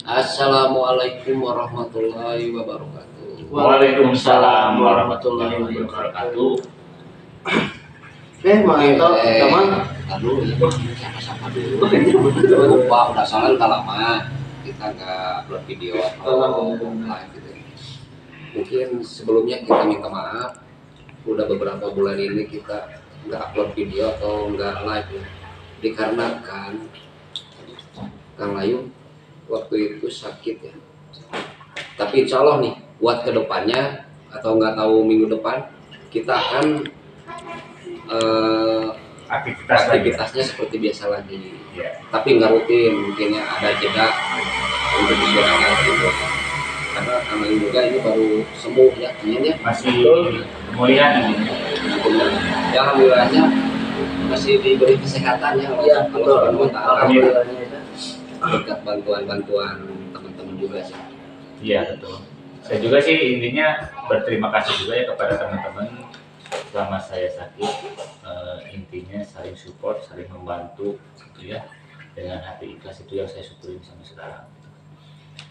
Assalamualaikum warahmatullahi wabarakatuh. Waalaikumsalam warahmatullahi wabarakatuh. Mantap, teman. Aduh, siapa dulu. Lupa, udah soalnya udah lama kita nggak upload video atau live gitu. Mungkin sebelumnya kita minta maaf. Udah beberapa bulan ini kita nggak upload video atau nggak live ya. Dikarenakan Kang Layung waktu itu sakit ya. Tapi insya Allah nih buat kedepannya atau nggak tahu minggu depan kita akan aktivitasnya seperti biasa lagi ya. Tapi nggak rutin, mungkin ya ada jeda untuk istirahat gitu. Karena Kang Layung juga ini baru sembuh ya, ya masih pemulihan. Ya alhamdulillahnya masih diberi kesehatan ya. Kalau berkat bantuan teman-teman juga sih. Iya betul. Saya juga sih intinya berterima kasih juga ya kepada teman-teman selama saya sakit. Intinya saling support, saling membantu gitu ya, dengan hati ikhlas itu yang saya syukurin sampai sekarang.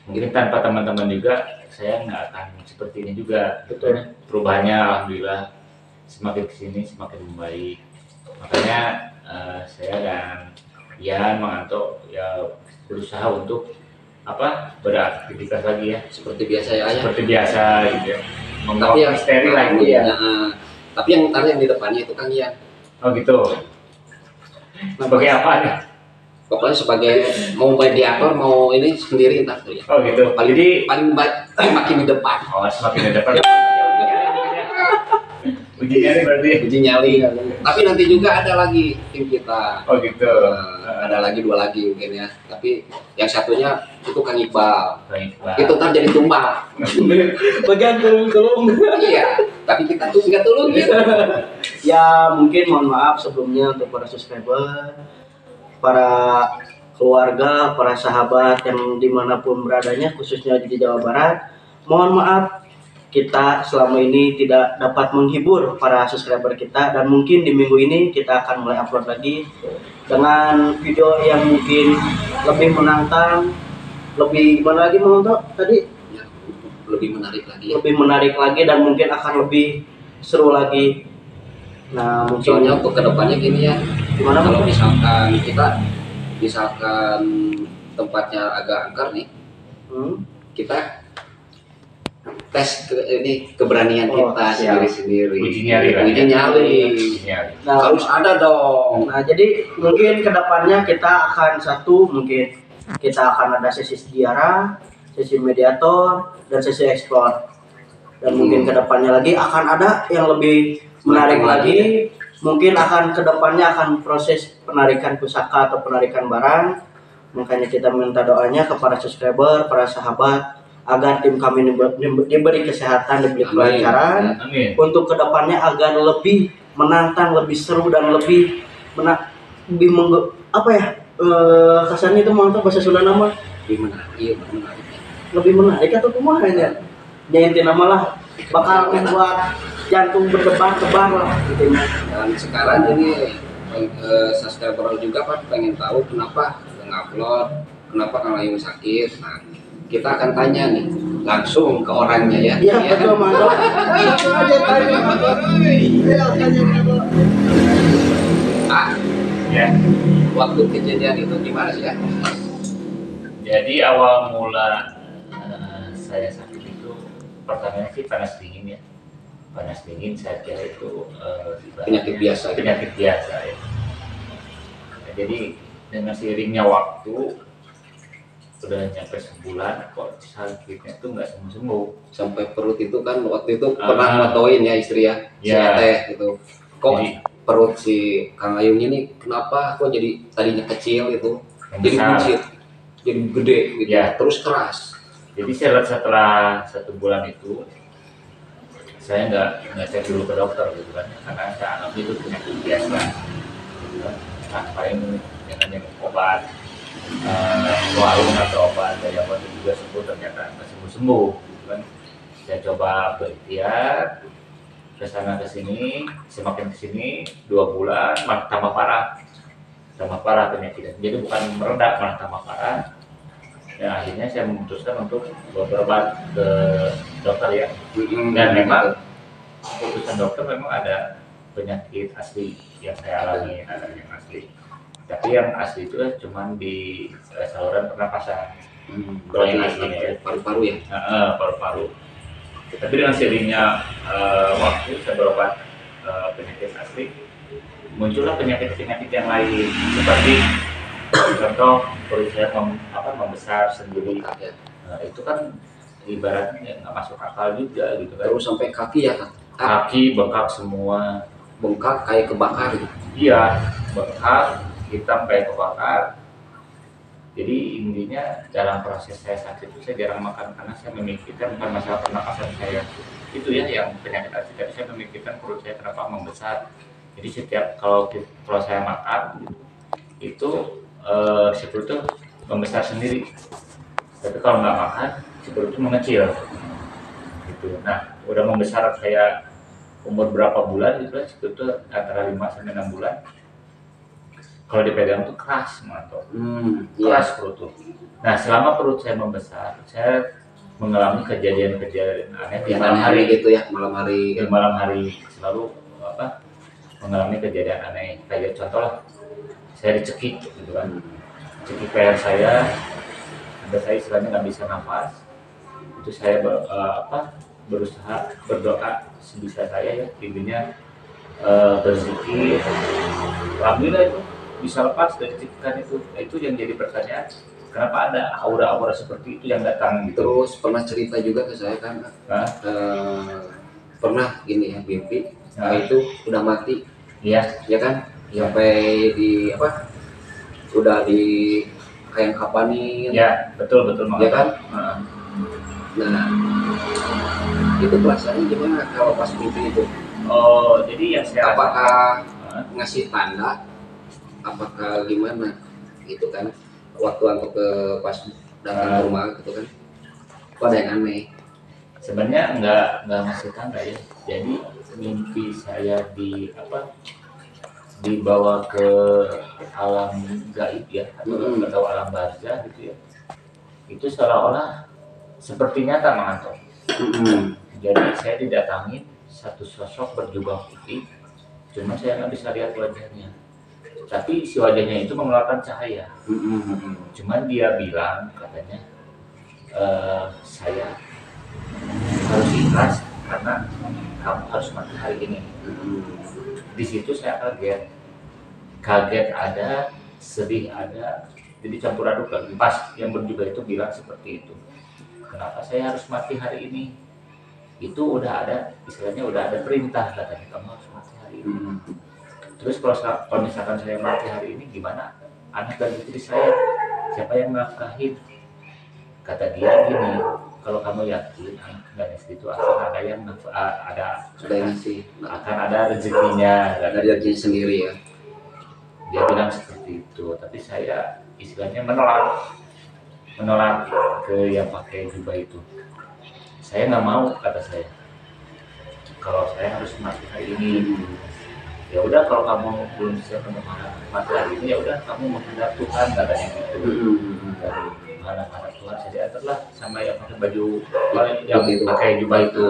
Mungkin tanpa teman-teman juga saya nggak akan seperti ini juga. Betul. Perubahannya alhamdulillah semakin kesini semakin membaik. Makanya saya dan Ian Manganto ya berusaha untuk beraktivitas lagi ya seperti biasa ya. Seperti biasa gitu ya. Tapi yang steril lagi ya. Tapi yang di depannya itu kan Ian. Oh gitu. Sebagai apa ya? Pokoknya sebagai mau mediator mau ini sendiri entah tuh ya. Oh gitu. Paling makin di depan. Oh semakin di depan. Uji nyali berarti. Uji nyali. Tapi nanti juga ada lagi tim kita. Oh gitu. Ada lagi 2 lagi mungkin ya. Tapi yang satunya itu Kang Iqbal. Itu ntar jadi tumbal. Bagian tulung-tulung. Iya. Tapi kita tuh nggak tulung gitu. Ya mungkin mohon maaf sebelumnya untuk para subscriber, para keluarga, para sahabat yang dimanapun beradanya, khususnya di Jawa Barat. Mohon maaf kita selama ini tidak dapat menghibur para subscriber kita, dan mungkin di minggu ini kita akan mulai upload lagi dengan video yang mungkin lebih menantang, lebih gimana lagi menonton tadi? Ya, lebih menarik lagi. Lebih menarik lagi dan mungkin akan lebih seru lagi. Nah, mungkin soalnya untuk kedepannya gini ya. Gimana kalau misalkan tempatnya agak angker nih, kita tes keberanian kita sendiri-sendiri. Uji nyali. Nah, harus ada dong. Nah, jadi mungkin kedepannya kita akan mungkin kita akan ada sesi sejarah, sesi mediator, dan sesi eksplor. Dan mungkin kedepannya lagi akan ada yang lebih menarik lagi. Mungkin akan kedepannya akan proses penarikan pusaka atau penarikan barang. Makanya kita minta doanya kepada subscriber, para sahabat, agar tim kami diberi kesehatan, diberi kelancaran untuk kedepannya agar lebih menantang, lebih seru dan lebih kasarnya itu mantap bahasa Sunda nama lebih menarik atau kumaha ya inti nama lah bakal membuat jantung berdebar-debar lah gitu. Dan sekarang ini subscriber juga Pak pengen tahu kenapa nge-upload, kenapa Kang Layung sakit. Nah, kita akan tanya nih langsung ke orangnya ya. Iya betul mantap. Aja tanya. Ya. Waktu kejadian itu gimana sih ya? Jadi awal mula saya sakit itu pertamanya sih panas dingin ya. Panas dingin saya kira itu penyakit biasa ya. Nah, jadi dengan seiringnya waktu sudah nyampe sebulan kok sakitnya tuh nggak sembuh sampai perut itu kan waktu itu pernah motoin ya istri ya. Si Teh gitu kok jadi, perut si Kang Layung ini kenapa kok jadi tadinya kecil itu jadi buncit jadi gede gitu ya. Terus keras. Jadi setelah 1 bulan itu saya nggak cek dulu ke dokter gitu kan, karena saya anggap itu penyakit biasa gitu kan. Nah paling dengan obat warung atau obat dari apa itu juga sembuh, ternyata nggak sembuh gitu kan. Saya coba berikhtiar kesana kesini, semakin kesini 2 bulan tambah parah. tambah parah penyakitnya. Jadi bukan mereda, malah tambah parah. Ya akhirnya saya memutuskan untuk berobat ke dokter ya. Dan memang keputusan dokter memang ada penyakit asli yang saya alami, ada yang asli. Tapi yang asli itu cuma di saluran pernapasan. Kalau yang aslinya ya paru-paru ya. Paru-paru. Tapi dengan seiringnya waktu saya berobat penyakit asli, muncullah penyakit-penyakit yang lain seperti contoh perut saya membesar sendiri. Itu kan ibaratnya nggak masuk akal juga gitu kan. Terus sampai kaki ya, kaki bengkak semua, bengkak kayak kebakar gitu. Iya, bengkak hitam kayak kebakar. Jadi intinya dalam proses saya sakit itu saya jarang makan karena saya memikirkan bukan masalah pernapasan saya itu ya yang penyakit asli, tapi saya memikirkan perut saya kenapa membesar. Jadi setiap kalau saya makan itu si perut itu membesar sendiri, tapi kalau nggak makan si perut itu mengecil gitu. Nah udah membesar kayak umur berapa bulan gitu lah, itu antara 5 sampai 6 bulan. Kalau dipegang tuh keras, mantap. Keras perut tuh. Nah, selama perut saya membesar, saya mengalami kejadian-kejadian aneh di malam hari gitu ya, malam hari. Di malam hari selalu mengalami kejadian aneh. Kayak contoh lah, saya dicekik gitu kan. Cekik leher saya, sampai saya istilahnya nggak bisa nafas. Itu saya berusaha berdoa sebisa saya ya, intinya berzikir. Alhamdulillah itu bisa lepas dari cekikan itu. Itu yang jadi pertanyaan, kenapa ada aura-aura seperti itu yang datang gitu. Terus pernah cerita juga ke saya kan, pernah gini ya, mimpi itu udah mati. Iya. Ya kan, sampai di udah di kayak kapanin. Ya betul ya kan. Nah itu perasaannya gimana kalau pas mimpi itu? Oh, jadi yang saya apakah ngasih tanda, apakah gimana gitu kan, waktu untuk ke pas datang ke rumah gitu kan, kok ada yang aneh? Sebenarnya nggak ngasih tanda ya. Jadi mimpi saya dibawa ke alam gaib ya, atau alam barzah gitu ya. Itu seolah-olah seperti nyata Mang Anton. Jadi saya didatangin satu sosok berjubah putih, cuma saya nggak bisa lihat wajahnya. Tapi si wajahnya itu mengeluarkan cahaya. Cuman dia bilang katanya saya harus ikhlas karena kamu harus mati hari ini. Di situ saya kaget ada, sedih ada, jadi campur aduk lagi. Pas yang berjubah itu bilang seperti itu. Kenapa saya harus mati hari ini? Itu udah ada, istilahnya udah ada perintah katanya kamu harus mati hari ini. Terus kalau misalkan saya mati hari ini gimana? Anak dan istri saya, siapa yang menafkahin? Kata dia gini, kalau kamu yakin anak dan istri itu akan ada yang akan ada rezekinya, ada rezekinya sendiri ya. Dia bilang seperti itu, tapi saya istilahnya menolak ke yang pakai jubah itu. Saya nggak mau, kata saya. Kalau saya harus mati hari ini, ya udah kalau kamu belum siap untuk mati hari ini, ya udah kamu menghadap Tuhan, katanya gitu. Dan menghadap Tuhan saya diantarlah sama yang pakai baju yang pakai jubah itu,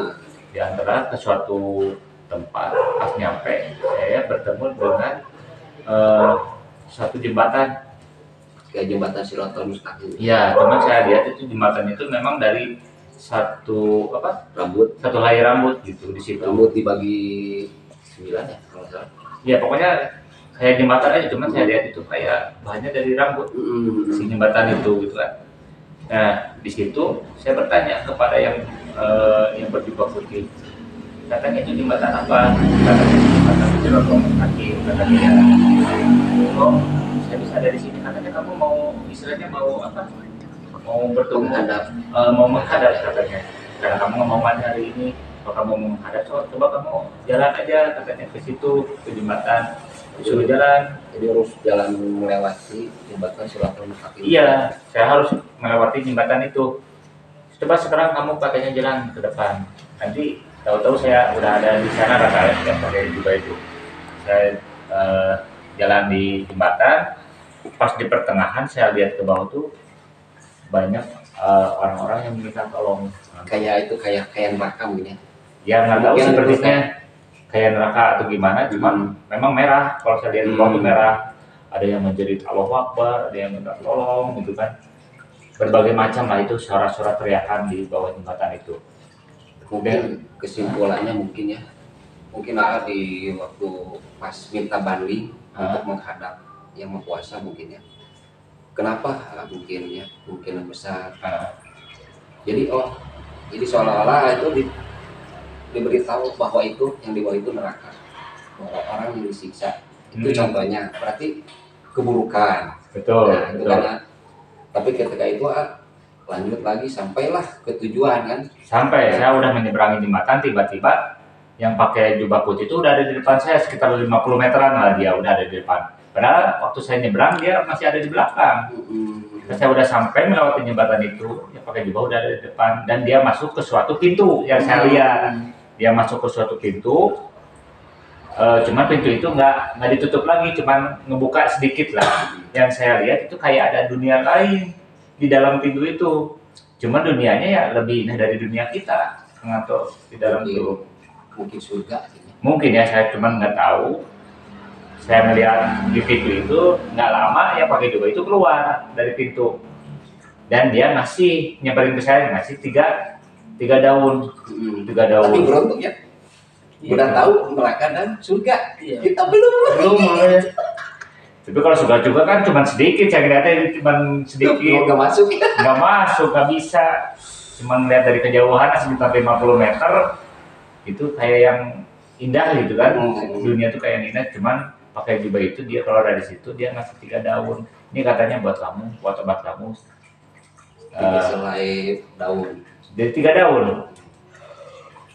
diantar ke suatu tempat. Pas nyampe, saya bertemu dengan satu jembatan. Kayak jembatan Shiratal Mustaqim. Iya, cuman saya lihat itu jembatan itu memang dari satu satu helai rambut gitu di situ. Rambut dibagi 9 ya kalau salah. Ya pokoknya kayak jembatan aja, cuman saya lihat itu kayak bahannya dari rambut si jembatan itu gitu kan. Nah di situ saya bertanya kepada yang berjubah putih, katanya itu jembatan apa? Katanya jembatan Shiratal Mustaqim. Katanya ya, oh saya bisa dari sini. Katanya kamu mau istilahnya mau mau bertemu mau menghadap katanya, karena kamu nggak mau mati hari ini. Kalau kamu mau menghadap, coba kamu jalan aja katanya ke situ, ke jembatan, disuruh jalan. Jadi harus jalan melewati jembatan Shiratal Mustaqim. Iya, saya harus melewati jembatan itu. Coba sekarang kamu katanya jalan ke depan. Nanti tahu-tahu saya udah ada di sana, katanya yang pakai jubah itu. Saya jalan di jembatan, pas di pertengahan saya lihat ke bawah tuh banyak orang-orang yang minta tolong. Kayak itu kayak neraka mungkin ya. Ya nggak tahu Mungkin sepertinya kayak neraka atau gimana, cuman memang merah. Kalau saya lihat di bawah tuh merah. Ada yang menjerit Allahu Akbar, ada yang minta tolong gitu kan. Berbagai macam lah itu suara-suara teriakan di bawah jembatan itu. Mungkin kesimpulannya mungkin ya, mungkin di waktu pas minta banding untuk menghadap yang Maha Kuasa mungkin ya. Kenapa? Mungkin ya, mungkin besar. Jadi jadi seolah-olah itu diberitahu bahwa itu yang di bawah itu neraka, bahwa orang yang disiksa itu contohnya berarti keburukan. Betul. Nah, itu karena tapi ketika itu lanjut lagi sampailah ke tujuan kan. Sampai saya udah menyeberangi jembatan, tiba-tiba yang pakai jubah putih itu udah ada di depan saya sekitar 50 meteran lah, dia udah ada di depan. Padahal waktu saya nyebrang dia masih ada di belakang. Saya udah sampai melewati jembatan itu, yang pakai jubah udah ada di depan dan dia masuk ke suatu pintu yang saya lihat. Dia masuk ke suatu pintu. Cuman pintu itu nggak ditutup lagi, cuman ngebuka sedikit lah. Yang saya lihat itu kayak ada dunia lain di dalam pintu itu. Cuman dunianya ya lebih indah dari dunia kita, atau di dalam itu. Mungkin surga. Mungkin ya, saya cuman nggak tahu. Saya melihat di pintu itu nggak lama ya pakai jubah itu keluar dari pintu dan dia masih nyebarin ke saya, ngasih tiga daun. Tapi beruntung ya. Udah tahu neraka dan surga. Iya. Kita belum. Tapi kalau surga juga kan cuma sedikit, saya kira cuma sedikit. Nggak masuk. Nggak masuk, nggak bisa. Cuma melihat dari kejauhan sekitar 50 meter itu kayak yang indah gitu kan. Dunia itu kayak yang indah, cuman pakai jubah itu dia kalau dari situ dia ngasih 3 daun. Ini katanya buat kamu, buat obat kamu. Selain daun. Jadi 3 daun.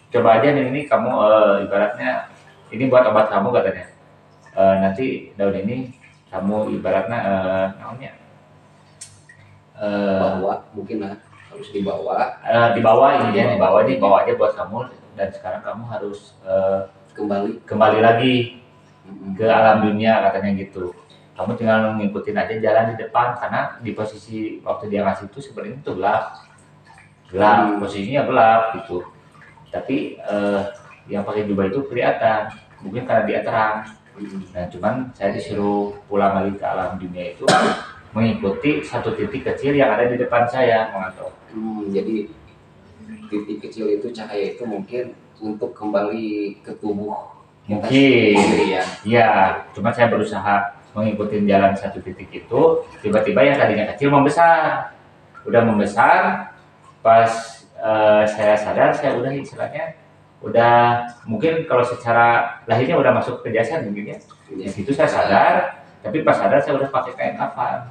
Coba aja ini kamu ibaratnya ini buat obat kamu katanya. Nanti daun ini kamu ibaratnya namanya bawa mungkin harus dibawa. Dibawa aja buat kamu dan sekarang kamu harus kembali lagi ke alam dunia katanya gitu. Kamu tinggal ngikutin aja jalan di depan karena di posisi waktu dia ngasih itu sebenarnya itu gelap, posisinya gelap gitu. Tapi yang pakai jubah itu kelihatan, mungkin karena dia terang. Nah, cuman saya disuruh pulang lagi ke alam dunia itu mengikuti satu titik kecil yang ada di depan saya, mengatur. Jadi titik kecil itu cahaya itu mungkin untuk kembali ke tubuh. Mungkin, ya. Cuma saya berusaha mengikuti jalan satu titik itu, tiba-tiba yang tadinya kecil membesar, udah membesar. Pas saya sadar, saya udah istilahnya udah mungkin kalau secara lahirnya udah masuk ke jasad mungkin ya. Di situ saya sadar, tapi pas sadar saya udah pakai kain kafan.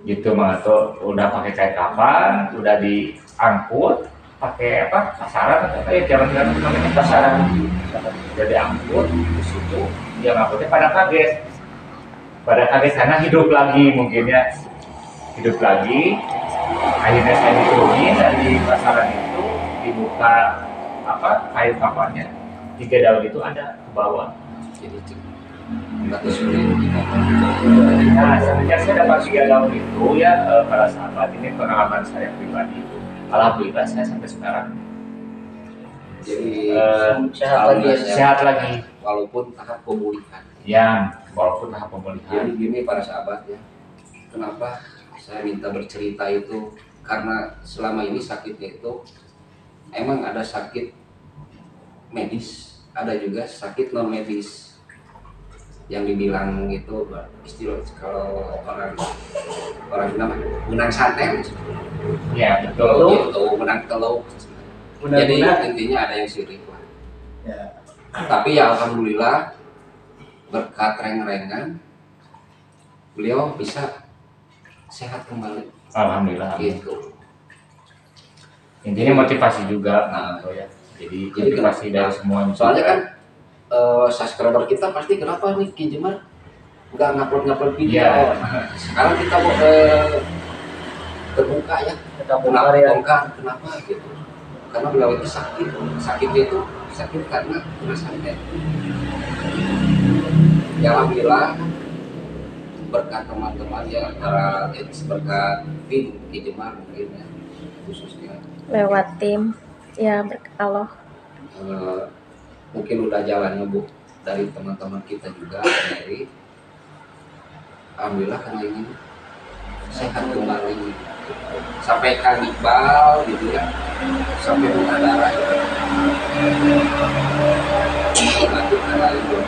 Gitu Mangato, udah pakai kain kafan, udah diangkut pakai pasaran atau kayak jalan-jalan namanya pasaran. Udah diangkut di situ, dia ngangkutnya pada kaget karena hidup lagi mungkin ya, hidup lagi. Akhirnya saya diturunin dari pasaran itu, dibuka kain kafannya, 3 daun itu ada ke bawah. Jadi nggak sulit. Nah, semenjak saya dapat 3 daun itu ya para sahabat, ini pengalaman saya pribadi itu, alhamdulillah saya sampai sekarang jadi sehat lagi walaupun tahap pemulihan. Walaupun tahap pemulihan. Jadi gini para sahabat ya, kenapa saya minta bercerita itu karena selama ini sakitnya itu emang ada sakit medis, ada juga sakit non medis yang dibilang itu istilah kalau orang bilang menang santet. Ya betul. Gitu, menang teluk. Jadi intinya ada yang sirik lah. Ya. Tapi ya alhamdulillah berkat reng-rengan beliau bisa sehat kembali. Alhamdulillah. Gitu. Intinya motivasi juga, ya. Jadi motivasi dari semua. Soalnya kan subscriber kita pasti kenapa nih Ki Jemar nggak ngupload video. Sekarang kita mau terbuka ya. Kenapa gitu? Karena beliau itu sakitnya itu sakit karena kena santet. Ya alhamdulillah berkat teman-teman ya, antara berkat tim Kijemar mungkin ya, khususnya lewat tim ya, berkat Allah. mungkin udah jalannya Bu dari teman-teman kita juga dari alhamdulillah karena ini sehat kembali sampai Kang Iqbal gitu ya, sampai muntah darah lanjut itu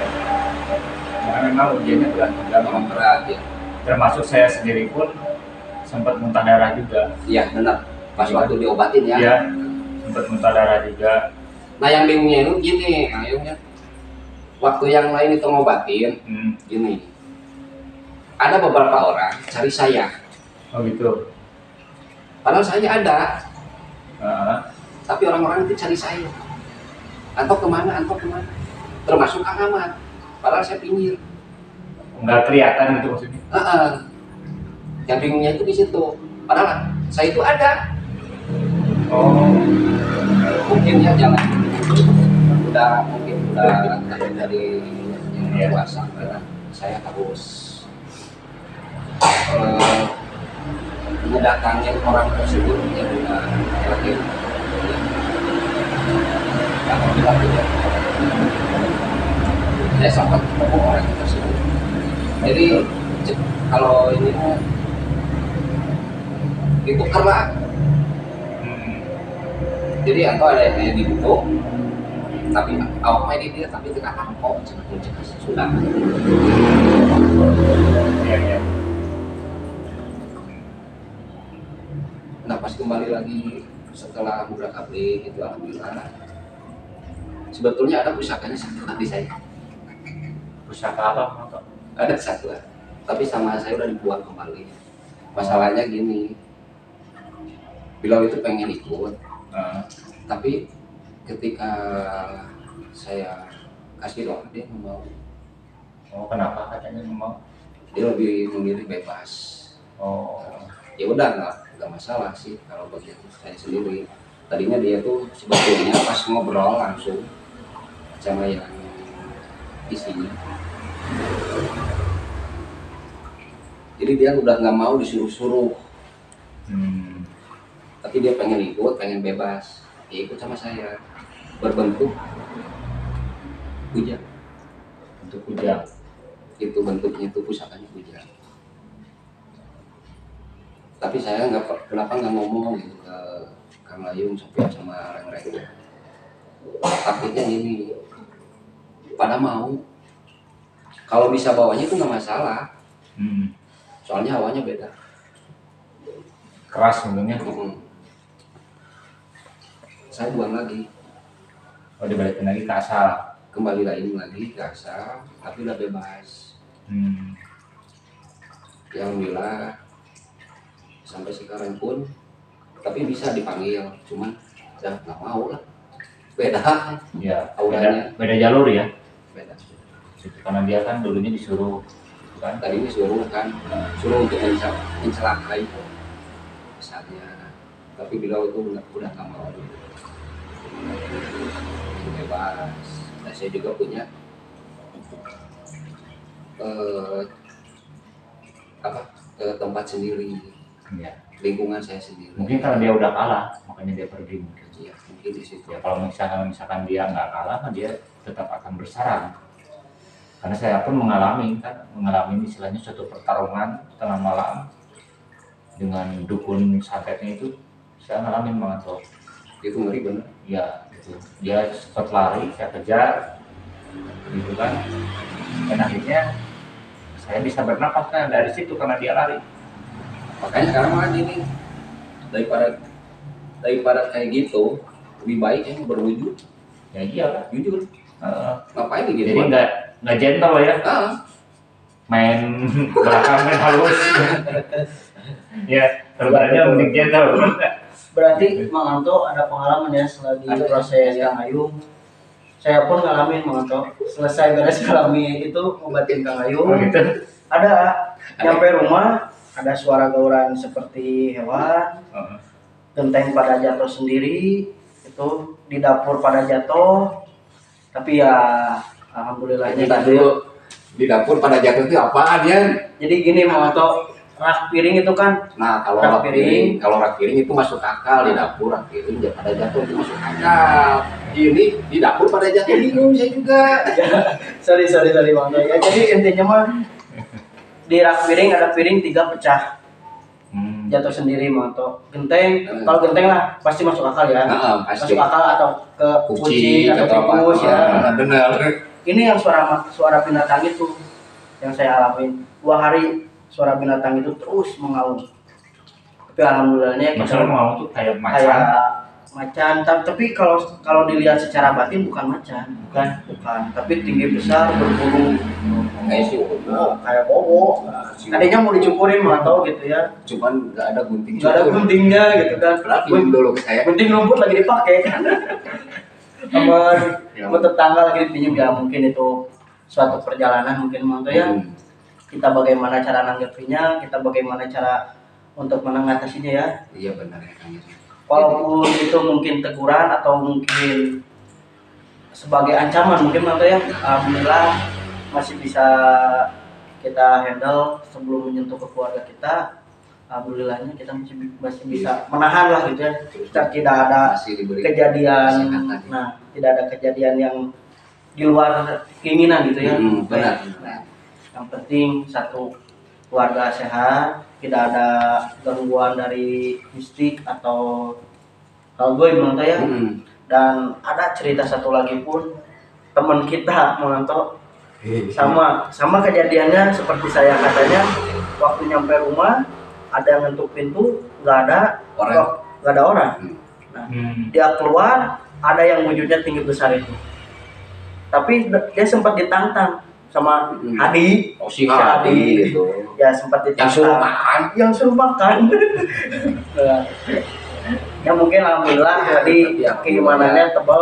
Karena memang ujiannya berat juga, memang berat ya. termasuk saya sendiri pun sempat muntah darah juga. Iya benar, pas waktu diobatin ya. Iya, sempat muntah darah juga. Nah yang bingungnya itu gini, akhirnya waktu yang lain itu ngobatin gini, ada beberapa orang cari saya, Oh gitu. padahal saya ada, tapi orang-orang itu cari saya, atau kemana, termasuk Kang Ahmad, padahal saya pinggir. Nggak kelihatan gitu maksudnya. Yang bingungnya itu di situ, padahal saya itu ada. Oh, Mungkin ya jangan mungkin udah dari yang dewasa, karena saya harus mendatangin orang tersebut yang udah yakin. Alhamdulillah tidak. Saya sempat ketemu orang tersebut. Jadi kalau ini ditukar lah. Jadi atau ada yang dibutuh, tapi awak main di dia tapi tidak tampok, sudah. iya. Nah pas kembali lagi setelah udah kabli itu alhamdulillah. Sebetulnya ada pusakanya satu di saya. Pusaka apa? Ada satu, tapi sama saya udah dibuat kembali. Masalahnya gini, Bilal itu pengen ikut, tapi ketika saya kasih doa dia nggak mau. Oh, kenapa katanya memang? Dia lebih memilih bebas. Oh, Ya udah nggak masalah sih kalau begitu saya sendiri. Tadinya dia tuh sebetulnya pas ngobrol langsung sama yang isinya. Jadi dia udah nggak mau disuruh-suruh. Tapi dia pengen ikut, pengen bebas, ya ikut sama saya, berbentuk kujang. untuk kujang. Itu bentuknya itu pusakanya kujang. Tapi saya kenapa nggak ngomong gitu ke Kang Layung sampai sama Reng-Reng. Takutnya ini pada mau, kalau bisa bawanya itu nggak masalah, soalnya hawanya beda. Keras sebenarnya. Saya buang lagi, Oh, dibalikin lagi ke asal. kembali lagi ke asal, tapi udah bebas. Ya alhamdulillah sampai sekarang pun, tapi bisa dipanggil, cuman udah nggak mau lah, beda Ya, auranya, beda jalur ya. beda. Karena dia kan dulunya disuruh, gitu kan? Tadi ini suruh untuk mencelakai misalnya, tapi beliau itu udah nggak mau, bebas. Nah, saya juga punya tempat sendiri, Ya. lingkungan saya sendiri. Mungkin karena dia udah kalah, makanya dia pergi mungkin. Ya, mungkin di situ. Ya, kalau misalkan dia nggak kalah, kan dia tetap akan bersarang. Karena saya pun mengalami istilahnya suatu pertarungan tengah malam dengan dukun santetnya itu, saya ngalamin banget loh. Itu ngeri bener. Ya, gitu. Dia sempat lari, saya kejar, gitu kan. Dan akhirnya saya bisa bernapas kan dari situ karena dia lari. Makanya sekarang malah gini, daripada kayak gitu, lebih baik yang berwujud, Ya iyalah. jujur. Ngapain gitu? Jadi nggak gentle ya, main belakang main halus. Ya, sebenarnya mending gentle. Berarti Mang Anto ada pengalaman ya selagi proses Kang Ayung. Saya pun ngalamin Mang Anto. Selesai beres ngalami itu ngobatin Kang Ayung. Oh gitu. Ada nyampe rumah ada suara gauran seperti hewan, genteng pada jatuh sendiri, itu di dapur pada jatuh. Tapi ya alhamdulillahnya Kita dulu Di dapur pada jatuh itu apaan ya? Jadi gini Monto, rak piring itu kan Nah, kalau Rak rak piring itu masuk akal di dapur, rak piring pada jatuh itu masuk akal. Ini di dapur pada jatuh bingung saya juga. sorry Monto ya. Jadi intinya mah di rak piring ada piring 3 pecah. Jatuh sendiri Monto. Genteng, kalau genteng lah pasti masuk akal ya. Nah, pasti. Masuk akal atau ke kucing atau tikus ya. Benar. Ini yang suara binatang itu yang saya alamin. 2 hari suara binatang itu terus mengaum. Tapi alhamdulillahnya kita Masalah mau tuh kayak kayak macan. macan. Tapi kalau dilihat secara batin bukan macan, bukan. Tapi tinggi besar, berbulu Kayak sih. kayak bobo. Tadinya mau dicukurin atau gitu ya. Cuman nggak ada gunting. Nggak ada guntingnya gitu kan. Pinjam dulu ke saya. Gunting rumput lagi dipakai. sama tetangga lagi dipinjam ya, mungkin itu suatu perjalanan mungkin Monto ya. Kita bagaimana cara nanggepinya, kita bagaimana cara untuk mengatasinya ya. Iya benar ya Kang. Walaupun itu mungkin teguran atau mungkin sebagai ancaman mungkin Monto ya. Alhamdulillah masih bisa kita handle sebelum menyentuh ke keluarga kita. Alhamdulillahnya kita masih bisa menahan lah gitu ya. Kita tidak ada Masih diberi kejadian, kesehatan. nah tidak ada kejadian yang di luar keinginan gitu ya. Benar. Yang penting satu, keluarga sehat, tidak ada gangguan dari mistik atau hal goib Monto ya. Dan ada cerita satu lagi pun, teman kita Monto sama kejadiannya seperti saya katanya. Waktu nyampe rumah ada yang ngetuk pintu, nggak ada orang. Nah, dia keluar, ada yang wujudnya tinggi besar itu. Tapi dia sempat ditantang sama Hadi. Oh si Hadi itu. Ya sempat ditantang. Yang suruh makan. Ya mungkin alhamdulillah Hadi keimanannya tebal.